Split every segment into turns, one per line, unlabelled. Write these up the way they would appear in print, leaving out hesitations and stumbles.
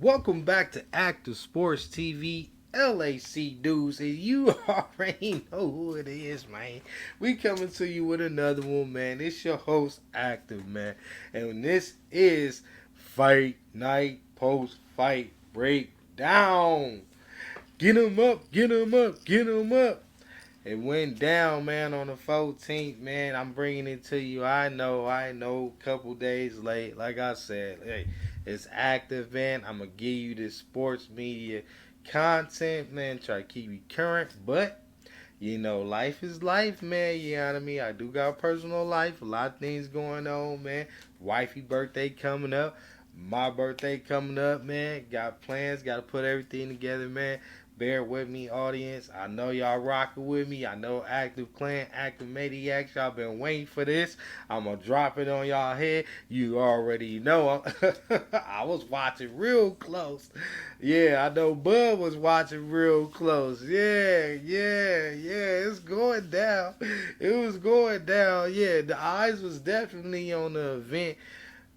Welcome back to Active Sports TV, LAC Dudes, and you already know who it is, man. We coming to you with another one, man. It's your host, Active, man, and this is Fight Night Post Fight Breakdown. Get 'em up, get 'em up, get 'em up. It went down, man, on the 14th, man. I'm bringing it to you. I know. Couple days late. Like I said, hey, it's active, man. I'm going to give you this sports media content, man. Try to keep you current. But, life is life, man. You know what I mean? I do got a personal life. A lot of things going on, man. Wifey birthday coming up. My birthday coming up, man. Got plans. Got to put everything together, man. Bear with me, audience. I know y'all rocking with me. I know Active Clan, Active Maniacs, y'all been waiting for this. I'm going to drop it on y'all head. You already know. I was watching real close. Yeah, I know Bud was watching real close. Yeah. It's going down. It was going down. Yeah, the eyes was definitely on the event.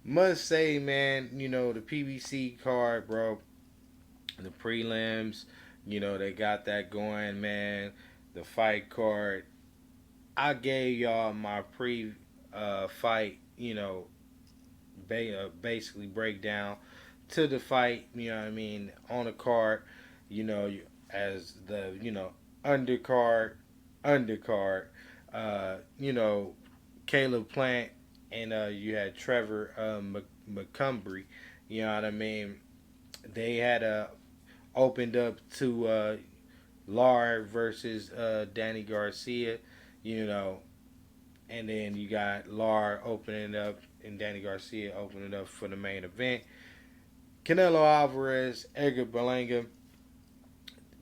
Must say, man, the PBC card, bro, the prelims, they got that going, man. The fight card. I gave y'all my pre fight, basically breakdown to the fight, what I mean, on the card, you know, as the, undercard, undercard, you know, Caleb Plant and you had Trevor McCumby, you know what I mean? They had opened up to Lara versus Danny Garcia, you know, and then you got Lara opening up and Danny Garcia opening up for the main event. Canelo Alvarez, Edgar Belanger.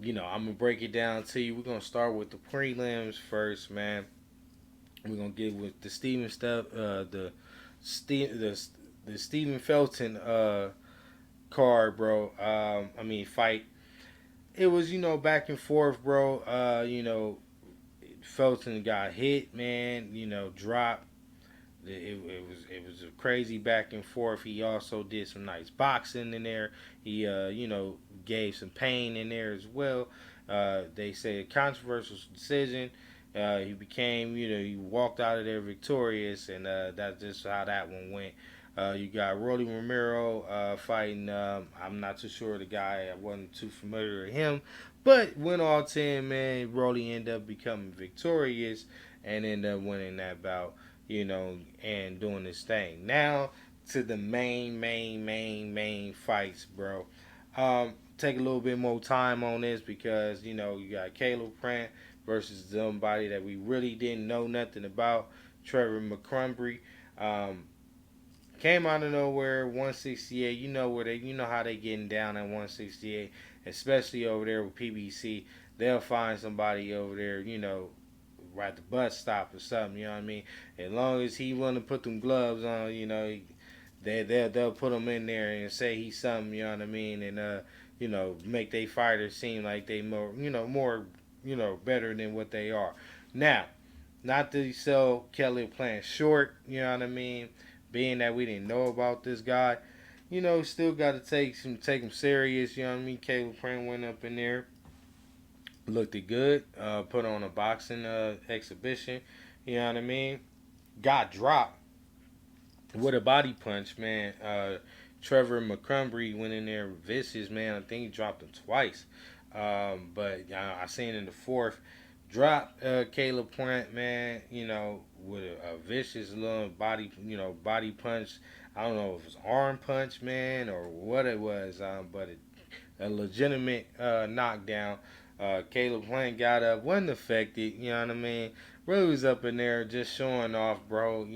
I'm gonna break it down to you. We're gonna start with the prelims first, man. We're gonna get with the Stephen stuff, the Stephen Felton card, bro. Fight. It was back and forth, bro. Felton got hit, man. Dropped. It was a crazy back and forth. He also did some nice boxing in there. He gave some pain in there as well. They say a controversial decision. He became he walked out of there victorious, and that's just how that one went. You got Rolly Romero fighting. I'm not too sure of the guy. I wasn't too familiar with him, but went all 10, man. Rolly ended up becoming victorious and ended up winning that bout. And doing this thing. Now to the main fights, bro. Take a little bit more time on this because you got Caleb Plant versus somebody that we really didn't know nothing about, Trevor McCumby. Um, Came out of nowhere, 168. You know how they getting down at 168, especially over there with PBC. They'll find somebody over there, at the bus stop or something. You know what I mean? As long as he want to put them gloves on, they'll put him in there and say he's something. You know what I mean? And make they fighters seem like they more better than what they are. Now, not to sell Kelly Plant short. You know what I mean? Being that we didn't know about this guy, still got to take him serious. You know what I mean? Caleb Plant went up in there, looked it good, put on a boxing exhibition. You know what I mean? Got dropped with a body punch, man. Trevor McCumby went in there vicious, man. I think he dropped him twice. But I seen in the fourth drop Caleb Plant, man. With a vicious little body punch. I don't know if it was arm punch, man, or what it was, a legitimate knockdown. Caleb Plant got up, wasn't affected. You know what I mean? Really was up in there just showing off, bro.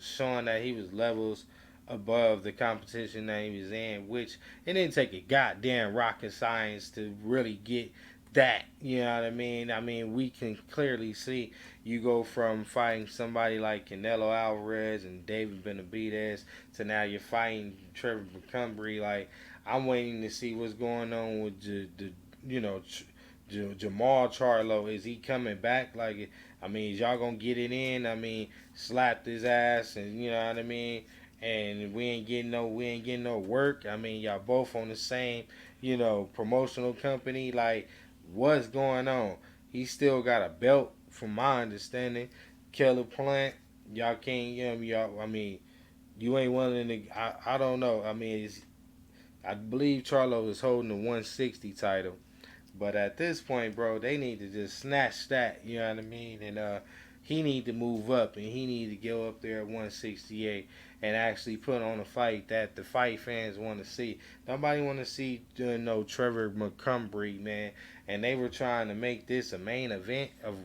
Showing that he was levels above the competition that he was in, which it didn't take a goddamn rocket science to really get that. You know what I mean? We can clearly see you go from fighting somebody like Canelo Alvarez and David Benavidez to now you're fighting Trevor McCumby. Like, I'm waiting to see what's going on with you know, Jamal Charlo. Is he coming back? Like, is y'all gonna get it in? Slap his ass and you know what I mean? and we ain't getting no work. I mean, y'all both on the same, promotional company. Like, what's going on? He still got a belt, from my understanding. Keller Plant, y'all can't, y'all. I mean, you ain't willing to. I don't know. I mean, I believe Charlo is holding the 160 title. But at this point, bro, they need to just snatch that. You know what I mean? And he need to move up, and he need to go up there at 168 and actually put on a fight that the fight fans want to see. Nobody want to see no Trevor McCumby, man. And they were trying to make this a main event. Of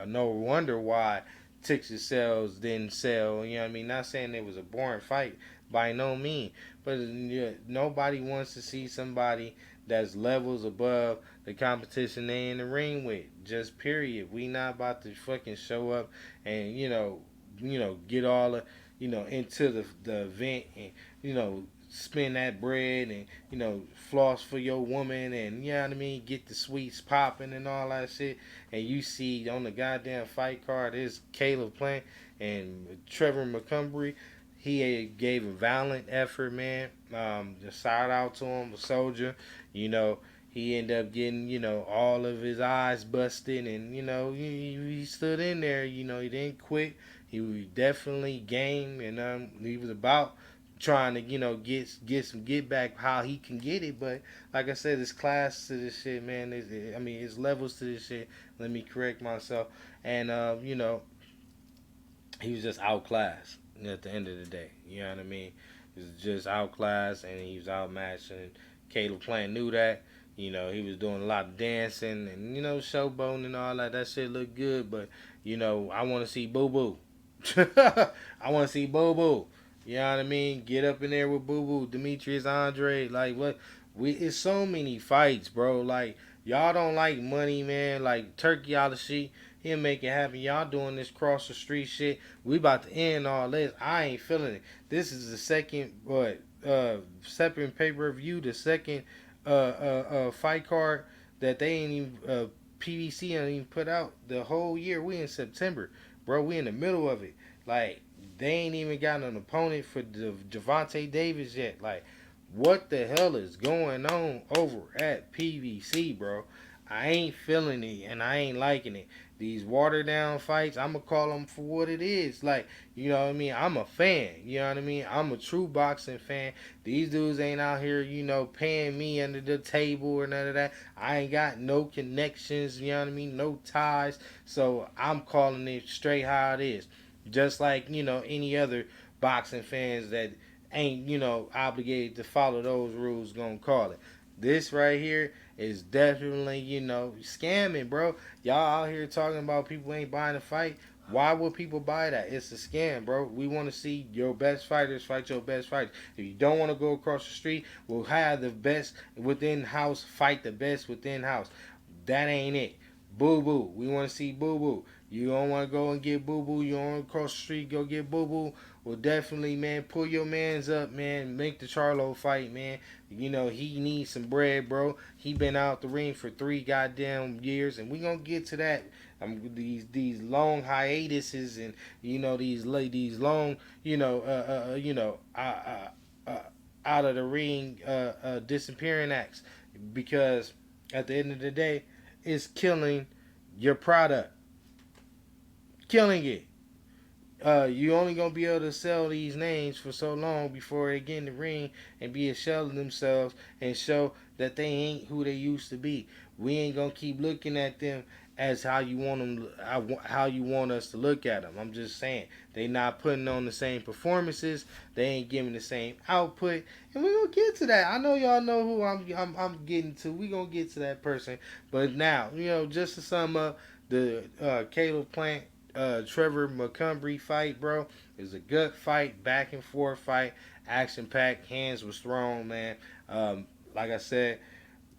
no wonder why ticket sales didn't sell. You know what I mean? Not saying it was a boring fight by no means, but nobody wants to see somebody that's levels above the competition they in the ring with. Just period. We not about to fucking show up and get all the into the event and spend that bread and floss for your woman and you know what I mean, get the sweets popping and all that shit. And you see on the goddamn fight card is Caleb Plant and Trevor McCumby. He gave a valiant effort, man. Just shout out to him, a soldier. You know, he ended up getting, all of his eyes busted, and he stood in there. He didn't quit. He was definitely game, and he was about trying to, get some get back how he can get it. But like I said, there's class to this shit, man. I mean, it's levels to this shit. Let me correct myself, and he was just outclassed at the end of the day. You know what I mean? He was just outclassed and he was outmatched. And Caleb Plant knew that. He was doing a lot of dancing and, showboating and all that. That shit looked good, but, I want to see Boo Boo. I want to see Boo Boo. You know what I mean? Get up in there with Boo Boo, Demetrius Andre. Like, what? It's so many fights, bro. Like, y'all don't like money, man. Like, Turkey out of sheet. He'll make it happen. Y'all doing this cross the street shit. We about to end all this. I ain't feeling it. This is the second separate pay per view. The second fight card that they ain't even PVC ain't even put out the whole year. We in September, bro. We in the middle of it. Like they ain't even got an opponent for Javante Davis yet. Like what the hell is going on over at PVC, bro? I ain't feeling it and I ain't liking it. These watered down fights, I'ma call them for what it is. Like, you know what I mean? I'm a fan. You know what I mean? I'm a true boxing fan. These dudes ain't out here, paying me under the table or none of that. I ain't got no connections, you know what I mean? No ties. So I'm calling it straight how it is. Just like, any other boxing fans that ain't, obligated to follow those rules gonna call it. This right here is definitely, scamming, bro. Y'all out here talking about people ain't buying a fight. Why would people buy that? It's a scam, bro. We want to see your best fighters fight your best fighters. If you don't want to go across the street, we'll have the best within house fight the best within house. That ain't it. Boo Boo. We want to see Boo Boo. You don't want to go and get Boo Boo. You don't want to cross the street, go get Boo Boo. Well, definitely, man, pull your mans up, man. Make the Charlo fight, man. He needs some bread, bro. He been out the ring for 3 goddamn years, and we gonna get to that. These long hiatuses and these long out of the ring disappearing acts because at the end of the day, it's killing your product, killing it. You only gonna be able to sell these names for so long before they get in the ring and be a shell of themselves and show that they ain't who they used to be. We ain't gonna keep looking at them as how you want them, how you want us to look at them. I'm just saying they not putting on the same performances. They ain't giving the same output, and we gonna get to that. I know y'all know who I'm getting to. We gonna get to that person, but now just to sum up the Caleb Plant Trevor McCumby fight, bro. It was a gut fight, back and forth fight, action packed, hands was thrown, man. Like I said,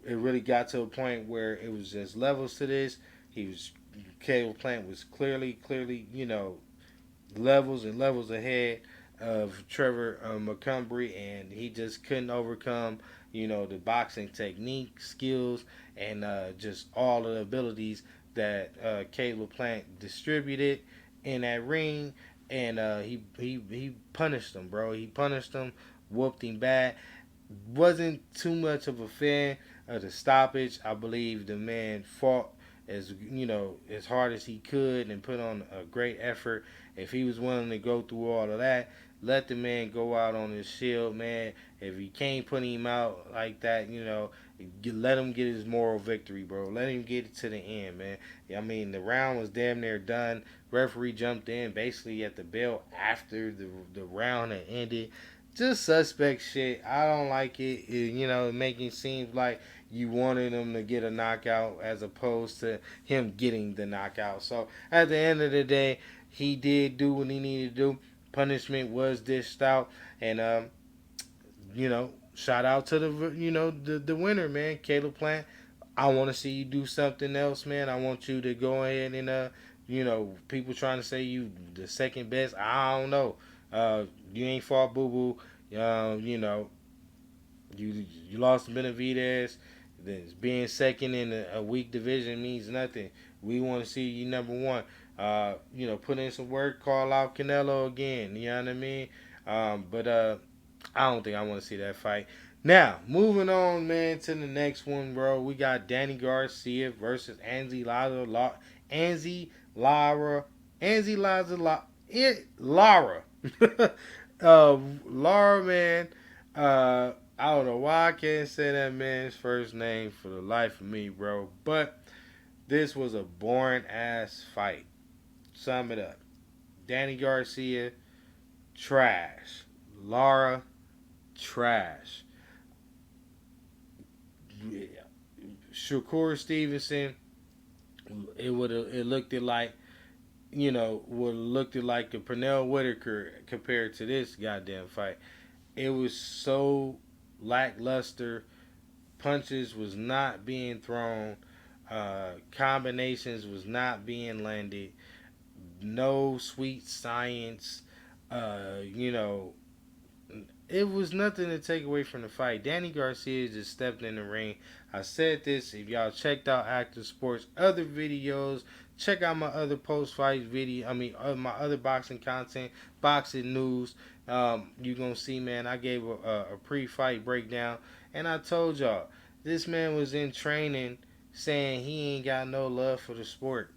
it really got to a point where it was just levels to this. Caleb Plant was clearly, levels and levels ahead of Trevor McCumby, and he just couldn't overcome, the boxing technique, skills, and just all of the abilities that Caleb Plant distributed in that ring. and he punished him, bro. He punished him, whooped him bad. Wasn't too much of a fan of the stoppage. I believe the man fought as hard as he could and put on a great effort. If he was willing to go through all of that, let the man go out on his shield, man. If he can't put him out like that, let him get his moral victory, bro. Let him get it to the end, man. I mean, the round was damn near done. Referee jumped in basically at the bell after the round had ended. Just suspect shit. I don't like it. Making it seem like you wanted him to get a knockout as opposed to him getting the knockout. So at the end of the day, he did do what he needed to do. Punishment was dished out, and shout out to the winner, man, Caleb Plant. I want to see you do something else, man. I want you to go ahead and people trying to say you the second best. I don't know. You ain't fought Boo Boo. You lost to Benavidez. Then being second in a weak division means nothing. We want to see you number one. Put in some work. Call out Canelo again. You know what I mean? But I don't think I want to see that fight. Now, moving on, man, to the next one, bro. We got Danny Garcia versus Anzi Lara, Anzi Lara. Lara, man. I don't know why I can't say that man's first name for the life of me, bro. But this was a boring ass fight. Sum it up. Danny Garcia, trash. Lara, trash. Shakur Stevenson, it looked like would have looked like a Pernell Whitaker compared to this goddamn fight. It was so lackluster. Punches was not being thrown. Combinations was not being landed. No sweet science. Uh, you know, it was nothing to take away from the fight. Danny Garcia just stepped in the ring. I said this. If y'all checked out Active Sports other videos, check out my other post-fight video. My other boxing content, boxing news. You gonna see, man. I gave a pre-fight breakdown, and I told y'all this man was in training, saying he ain't got no love for the sport.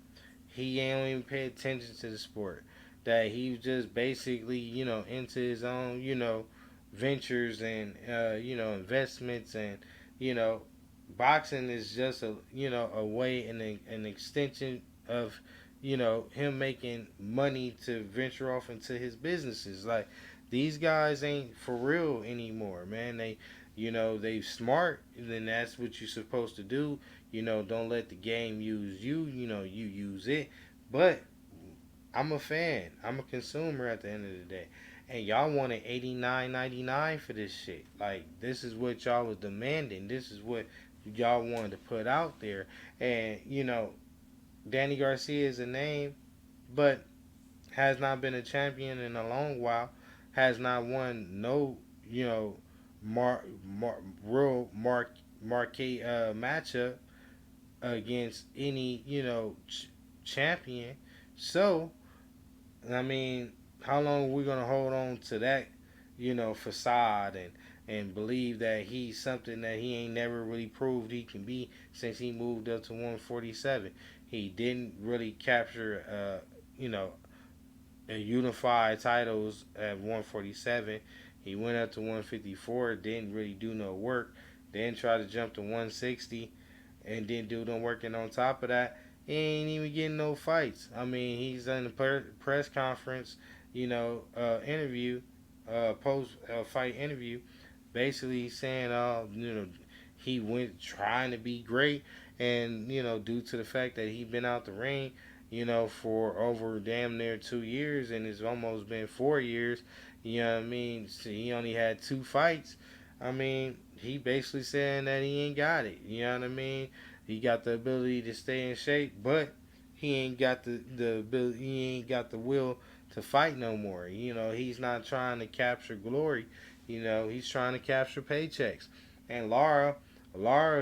He ain't even pay attention to the sport. That he was just basically, into his own, ventures and investments, and you know boxing is just a way and an extension of him making money to venture off into his businesses. Like, these guys ain't for real anymore, man. They smart, then that's what you're supposed to do. Don't let the game use you. You use it. But I'm a fan. I'm a consumer at the end of the day. And y'all wanted 89.99 for this shit. Like, this is what y'all was demanding. This is what y'all wanted to put out there. And Danny Garcia is a name, but has not been a champion in a long while. Has not won no real marquee matchup against any champion. So I mean, how long are we gonna hold on to that, facade and believe that he's something that he ain't never really proved he can be since he moved up to 147. He didn't really capture, unified titles at 147. He went up to 154, didn't really do no work. Then tried to jump to 160 and didn't do no work. And on top of that, he ain't even getting no fights. I mean, he's in the press conference, interview, post fight interview, basically saying, he went trying to be great, and due to the fact that he been out the ring, for over damn near 2 years, and it's almost been 4 years. You know what I mean? So he only had two fights. I mean, he basically saying that he ain't got it. You know what I mean? He got the ability to stay in shape, but he ain't got the ability. He ain't got the will to fight no more. He's not trying to capture glory. He's trying to capture paychecks. And Lara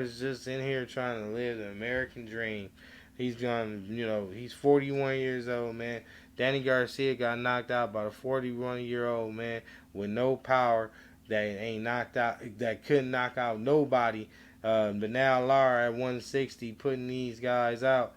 is just in here trying to live the American dream. He's 41 years old, man. Danny Garcia got knocked out by a 41-year-old man with no power that ain't knocked out, that couldn't knock out nobody. But now Lara at 160 putting these guys out.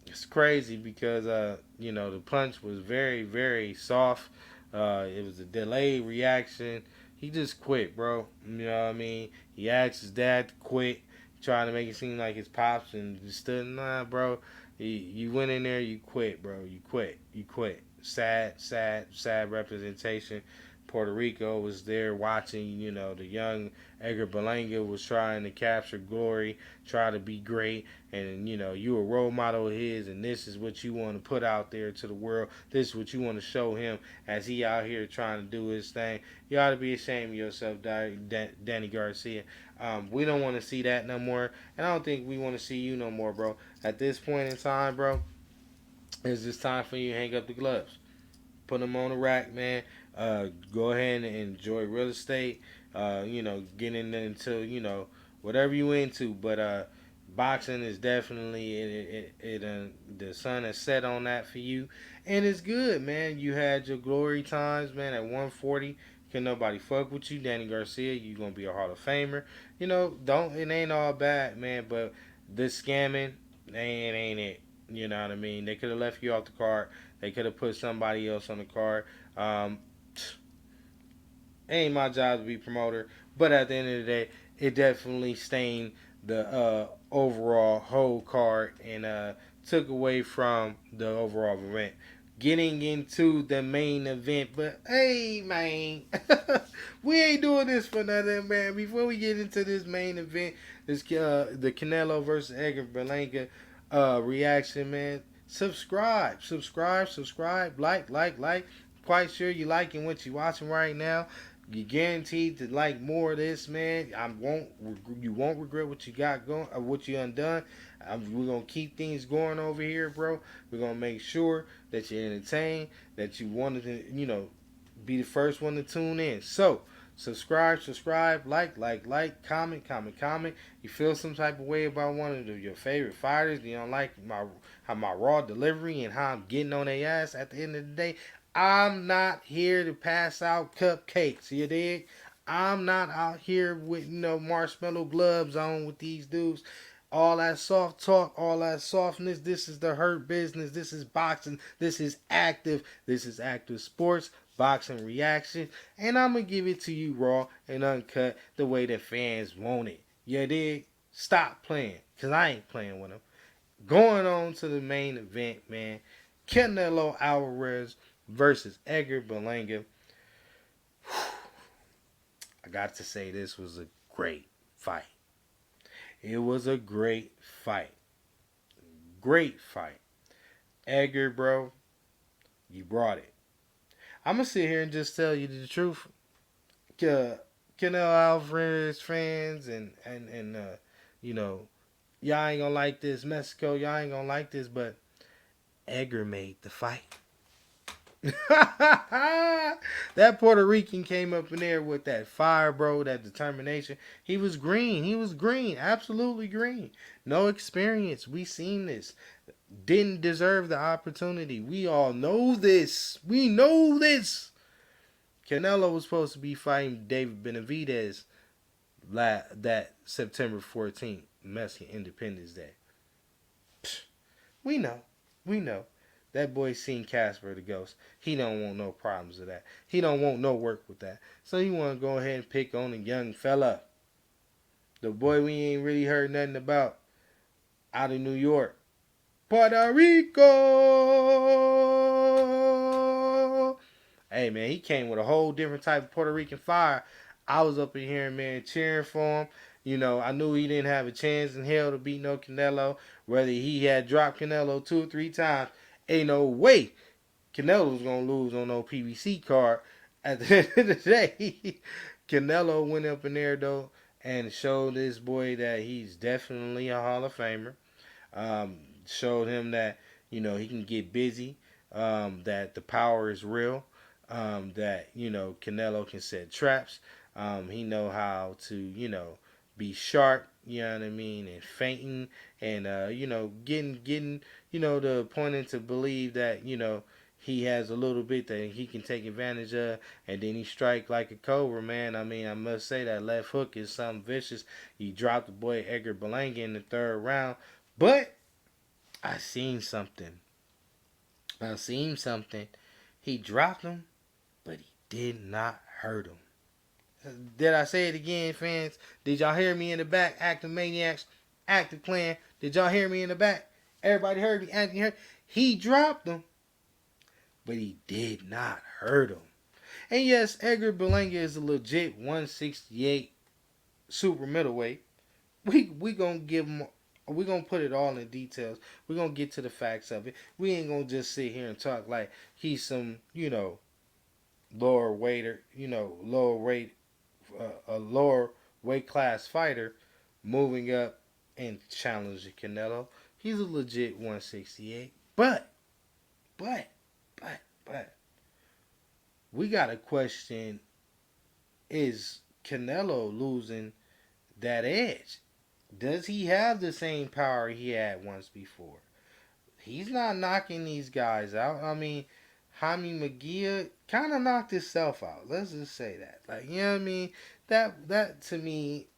It's crazy because the punch was very, very soft. It was a delayed reaction. He just quit, bro. You know what I mean? He asked his dad to quit, trying to make it seem like his pops, and just stood. Nah, bro. You went in there, you quit, bro. You quit. You quit. Sad, sad, sad representation. Puerto Rico was there watching, the young Edgar Belanger was trying to capture glory, try to be great, and, you a role model of his, and this is what you want to put out there to the world. This is what you want to show him as he out here trying to do his thing. You ought to be ashamed of yourself, Danny Garcia. We don't want to see that no more, and I don't think we want to see you no more, bro. At this point in time, bro, it's just time for you to hang up the gloves. Put them on the rack, man. Go ahead and enjoy real estate. Getting into whatever you into. But boxing is definitely the sun has set on that for you, and it's good, man. You had your glory times, man. At 140, can nobody fuck with you, Danny Garcia? You gonna be a Hall of Famer. Don't it ain't all bad, man. But this scamming ain't it. You know what I mean? They could have left you off the card. They could have put somebody else on the card. Ain't my job to be promoter, but at the end of the day, it definitely stained the overall whole card and took away from the overall event. Getting into the main event, but hey, man, we ain't doing this for nothing, man. Before we get into this main event, this the Canelo versus Edgar Berlanga reaction, man. Subscribe, like. Quite sure you liking what you watching right now. You guaranteed to like more of this, man. You won't regret what you got going, or what you undone. We're gonna keep things going over here, bro. We're gonna make sure that you're entertained, that you wanted to, be the first one to tune in. So subscribe, like, comment. You feel some type of way about one of your favorite fighters? You don't like my raw delivery and how I'm getting on their ass? At the end of the day, I'm not here to pass out cupcakes. You dig? I'm not out here with marshmallow gloves on with these dudes. All that soft talk, all that softness. This is the hurt business. This is boxing. This is active. This is active sports. Boxing reaction. And I'm going to give it to you raw and uncut the way the fans want it. You dig? Stop playing. Because I ain't playing with them. Going on to the main event, man. Canelo Alvarez versus Edgar Belanger. I got to say, this was a great fight. It was a great fight. Great fight. Edgar, bro, you brought it. I'm going to sit here and just tell you the truth. Canelo Alvarez fans and y'all ain't going to like this. Mexico, y'all ain't going to like this, but Edgar made the fight. That Puerto Rican came up in there with that fire, bro, that determination. He was green. Absolutely green. No experience. We seen this. Didn't deserve the opportunity. We all know this. We know this. Canelo was supposed to be fighting David Benavidez that September 14th, Mexican Independence Day. We know. That boy seen Casper the Ghost. He don't want no problems with that. He don't want no work with that. So he want to go ahead and pick on a young fella. The boy we ain't really heard nothing about out of New York. Puerto Rico! Hey, man, he came with a whole different type of Puerto Rican fire. I was up in here, man, cheering for him. I knew he didn't have a chance in hell to beat no Canelo. Whether he had dropped Canelo 2 or 3 times, ain't no way Canelo was going to lose on no PBC card. At the end of the day, Canelo went up in there, though, and showed this boy that he's definitely a Hall of Famer. Showed him that, he can get busy, that the power is real, that, Canelo can set traps. He know how to, be sharp. You know what I mean, and fainting, and getting the opponent to believe that he has a little bit that he can take advantage of, and then he strike like a cobra, man. I mean, I must say that left hook is something vicious. He dropped the boy Edgar Belanger in the third round, but I seen something. I seen something. He dropped him, but he did not hurt him. Did I say it again, fans? Did y'all hear me in the back? Active Maniacs, active plan. Did y'all hear me in the back? Everybody heard me. Acting heard. He dropped him, but he did not hurt him. And yes, Edgar Belanger is a legit 168 super middleweight. We gonna give him. We gonna put it all in details. We gonna get to the facts of it. We ain't gonna just sit here and talk like he's some lower waiter, lower weight, a lower weight class fighter moving up and challenging Canelo. He's a legit 168. But, but, we got to question, is Canelo losing that edge? Does he have the same power he had once before? He's not knocking these guys out. I mean, Jaime McGee kind of knocked himself out. Let's just say that. Like, you know what I mean? That to me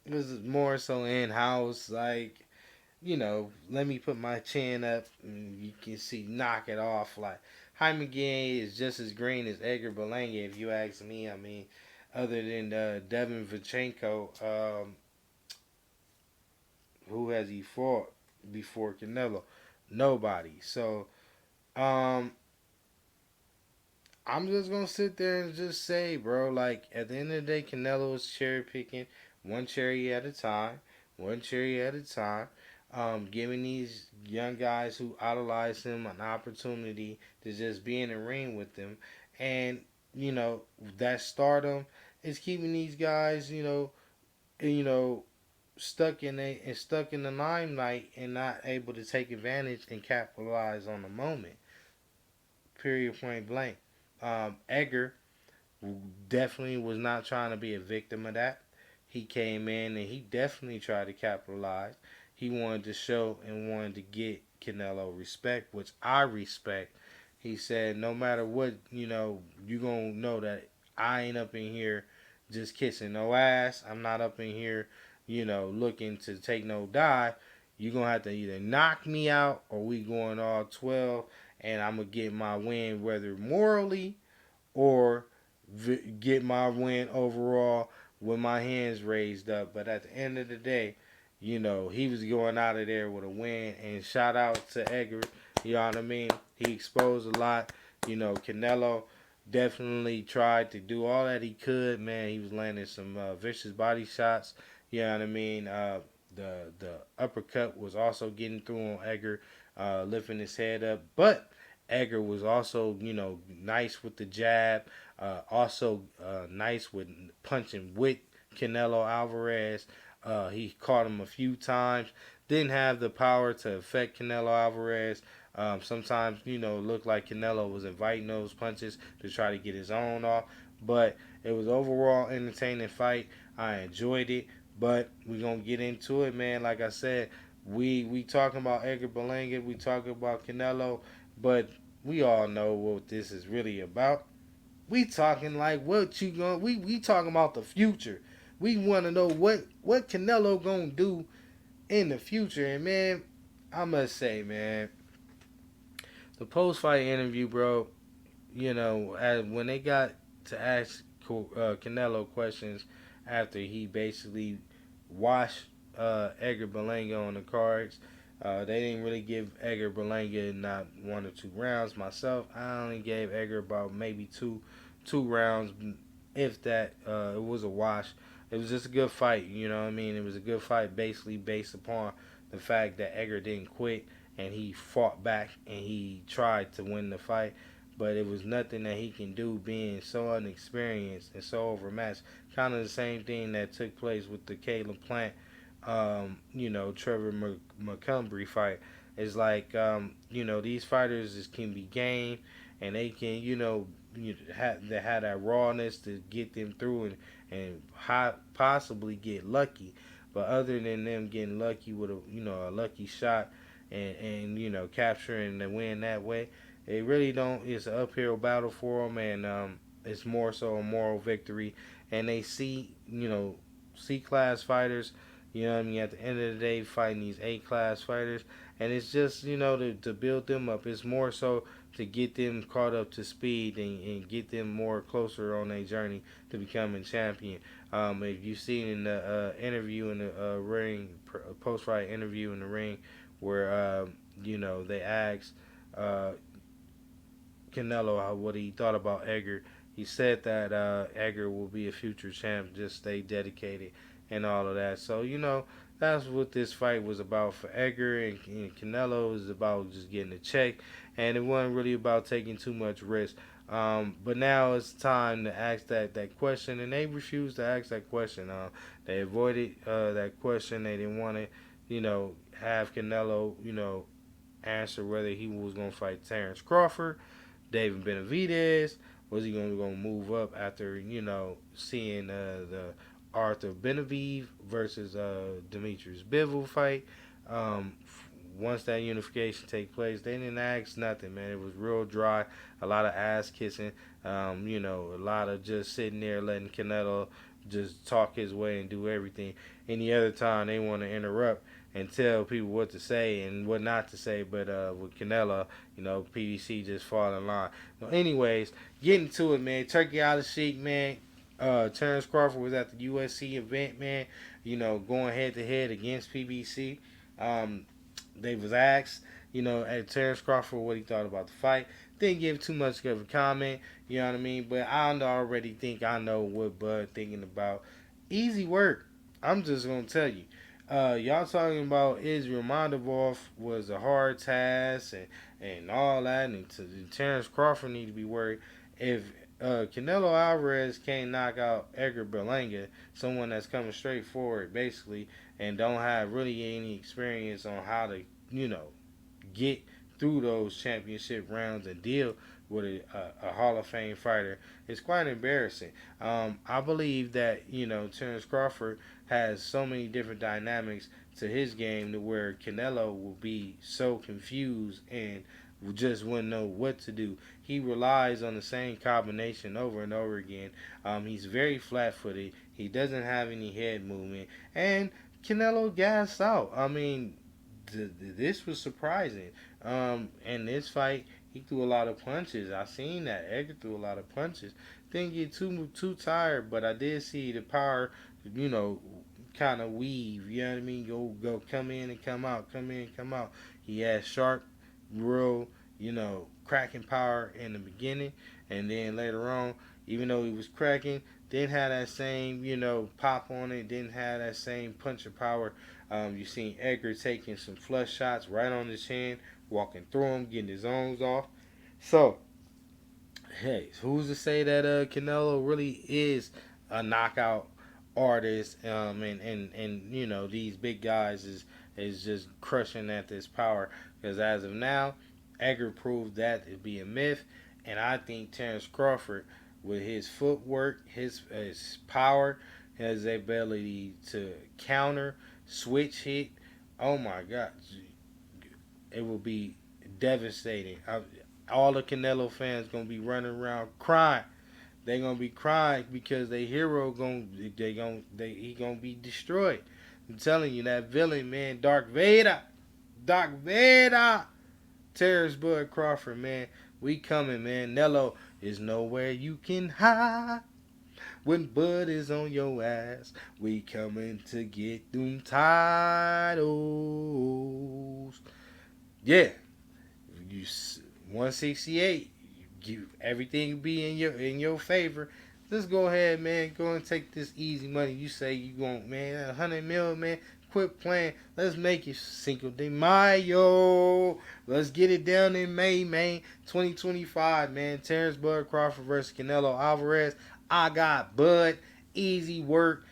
was more so in house. Like, let me put my chin up and you can see knock it off. Like, Jaime McGee is just as green as Edgar Belanger, if you ask me. I mean, other than Devin Vichenko, who has he fought before Canelo? Nobody. So, um, I'm just gonna sit there and just say, bro, like at the end of the day, Canelo is cherry picking one cherry at a time, one cherry at a time, giving these young guys who idolize him an opportunity to just be in the ring with them, and that stardom is keeping these guys, you know, stuck in the limelight and not able to take advantage and capitalize on the moment. Period. Point blank. Edgar definitely was not trying to be a victim of that. He came in and he definitely tried to capitalize. He wanted to show and wanted to get Canelo respect, which I respect. He said, no matter what, you going to know that I ain't up in here just kissing no ass. I'm not up in here, looking to take no dive. You're going to have to either knock me out or we going all 12 and I'm going to get my win, whether morally or get my win overall with my hands raised up. But at the end of the day, he was going out of there with a win. And shout out to Edgar. You know what I mean? He exposed a lot. Canelo definitely tried to do all that he could. Man, he was landing some vicious body shots. You know what I mean? The uppercut was also getting through on Edgar, lifting his head up. But Edgar was also, nice with the jab. Also nice with punching with Canelo Alvarez. He caught him a few times. Didn't have the power to affect Canelo Alvarez. Sometimes, looked like Canelo was inviting those punches to try to get his own off. But it was overall entertaining fight. I enjoyed it. But we're going to get into it, man. Like I said, we talking about Edgar Berlanga. We talking about Canelo. But we all know what this is really about. We talking like what you going we talking about the future. We want to know what Canelo gonna do in the future. And man, I must say, man, the post fight interview, bro. When they got to ask Canelo questions after he basically washed Edgar Berlanga on the cards. They didn't really give Edgar Berlanga not 1 or 2 rounds. Myself, I only gave Edgar about maybe two rounds, if that. It was a wash. It was just a good fight. You know what I mean? It was a good fight, basically based upon the fact that Edgar didn't quit and he fought back and he tried to win the fight. But it was nothing that he can do, being so unexperienced and so overmatched. Kind of the same thing that took place with the Caleb Plant, Trevor McCumby fight. It's like, these fighters can be gamed and they can, they had that rawness to get them through and possibly get lucky. But other than them getting lucky with a lucky shot and capturing the win that way, it really don't. It's an uphill battle for them, and it's more so a moral victory. And they see C class fighters. You know what I mean? At the end of the day, fighting these A class fighters, and it's just to build them up. It's more so to get them caught up to speed and get them more closer on their journey to becoming champion. If you've seen in the interview in the ring, post fight interview in the ring, where they asked Canelo what he thought about Edgar. He said that Edgar will be a future champ. Just stay dedicated and all of that. So that's what this fight was about for Edgar and Canelo. It was about just getting a check, and it wasn't really about taking too much risk. But now it's time to ask that question, and they refused to ask that question. They avoided that question. They didn't want to, have Canelo, answer whether he was going to fight Terrence Crawford, David Benavidez. Was he going to move up after seeing the Arthur Benavides versus Demetrius Bivol fight? Once that unification take place, they didn't ask nothing, man. It was real dry, a lot of ass kissing, a lot of just sitting there letting Canelo just talk his way and do everything. Any other time they want to interrupt and tell people what to say and what not to say, but with Canelo, PDC just fall in line. Anyways, getting to it, man. Turkey out of Sheik, man. Terrence Crawford was at the USC event, man. Going head to head against PBC. They was asked, at Terrence Crawford what he thought about the fight. Didn't give too much of a comment, you know what I mean? But I already think I know what Bud thinking about. Easy work. I'm just gonna tell you. Y'all talking about Israel Mondovov was a hard task and all that, and Terrence Crawford need to be worried. If Canelo Alvarez can't knock out Edgar Belanger, someone that's coming straight forward, basically, and don't have really any experience on how to, get through those championship rounds and deal with a Hall of Fame fighter, it's quite embarrassing. I believe that, Terrence Crawford has so many different dynamics to his game to where Canelo will be so confused and just wouldn't know what to do. He relies on the same combination over and over again. He's very flat-footed. He doesn't have any head movement, and Canelo gassed out. I mean, this was surprising. In this fight, he threw a lot of punches. I seen that Edgar threw a lot of punches. Didn't get too tired, but I did see the power, kind of weave. You know what I mean? Go come in and come out, come in and come out. He had sharp, real, cracking power in the beginning, and then later on, even though he was cracking, didn't have that same, pop on it. Didn't have that same punching power. You seen Edgar taking some flush shots right on the chin, walking through him, getting his arms off. So, hey, who's to say that Canelo really is a knockout artist? And these big guys is just crushing at this power. Because as of now, Edgar proved that to be a myth, and I think Terrence Crawford, with his footwork, his power, his ability to counter, switch hit, oh my God, it will be devastating. All the Canelo fans gonna be running around crying. They gonna be crying because their hero he gonna be destroyed. I'm telling you, that villain, man, Dark Vader, Terrence Bud Crawford, man, we coming, man. Nello is nowhere you can hide. When Bud is on your ass, we coming to get them titles. Yeah, you 168. Everything be in your favor. Let's go ahead, man. Go and take this easy money. You say you want, man, 100 mil, man. Quit playing. Let's make it Cinco de Mayo. Let's get it down in May, man. 2025, man. Terrence Bud Crawford versus Canelo Alvarez. I got Bud. Easy work.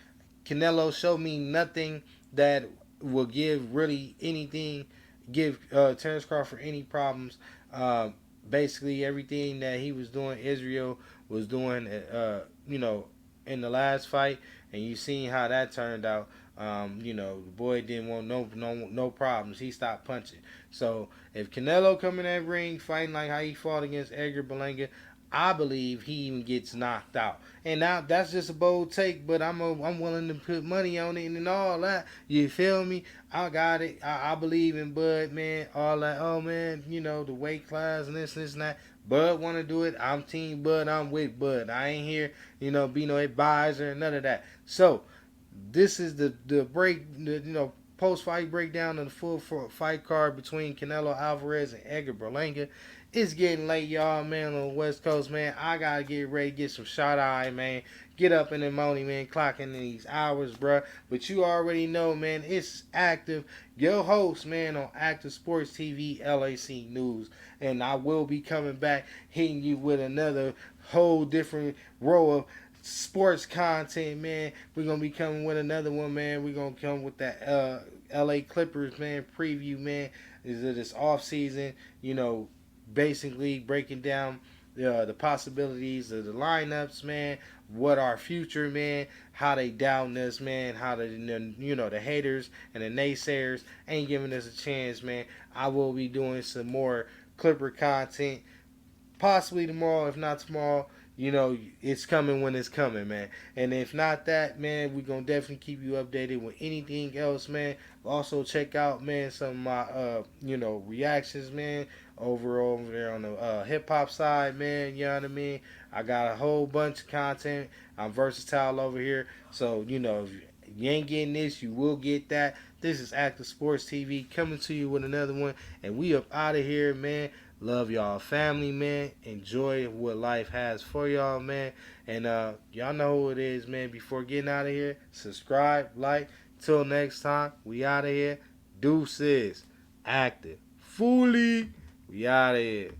Canelo showed me nothing that will give really anything, give Terrence Crawford any problems. Basically, everything that he was doing, Israel was doing, in the last fight, and you seen how that turned out. The boy didn't want no problems. He stopped punching. So if Canelo come in that ring fighting like how he fought against Edgar Belanger, I believe he even gets knocked out. And now that's just a bold take, but I'm willing to put money on it and all that. You feel me? I got it. I believe in Bud, man. All that. Oh man, the weight class and this and that. Bud want to do it. I'm Team Bud. I'm with Bud. I ain't here, be no advisor and none of that. So this is the post fight breakdown of the full fight card between Canelo Alvarez and Edgar Berlanga. It's getting late, y'all, man, on the West Coast, man. I gotta get ready to get some shot eye, man. Get up in the morning, man, clocking in these hours, bruh. But you already know, man, it's active. Your host, man, on Active Sports TV, LAC News. And I will be coming back, hitting you with another whole different row of sports content, man. We're gonna be coming with another one, man. We're gonna come with that LA Clippers, man, preview, man. Is it this off season, basically breaking down the possibilities of the lineups, man. What our future, man. How they doubting us, man. How the haters and the naysayers ain't giving us a chance, man. I will be doing some more Clipper content possibly tomorrow. If not tomorrow, it's coming when it's coming, man. And if not that, man, we're going to definitely keep you updated with anything else, man. Also, check out, man, some of my, reactions, man, over there on the hip-hop side, man. You know what I mean? I got a whole bunch of content. I'm versatile over here. So, if you ain't getting this, you will get that. This is Active Sports TV coming to you with another one. And we up out of here, man. Love y'all family, man. Enjoy what life has for y'all, man. And y'all know who it is, man. Before getting out of here, subscribe, like. Till next time, we out of here. Deuces. Active. Fully. We out of here.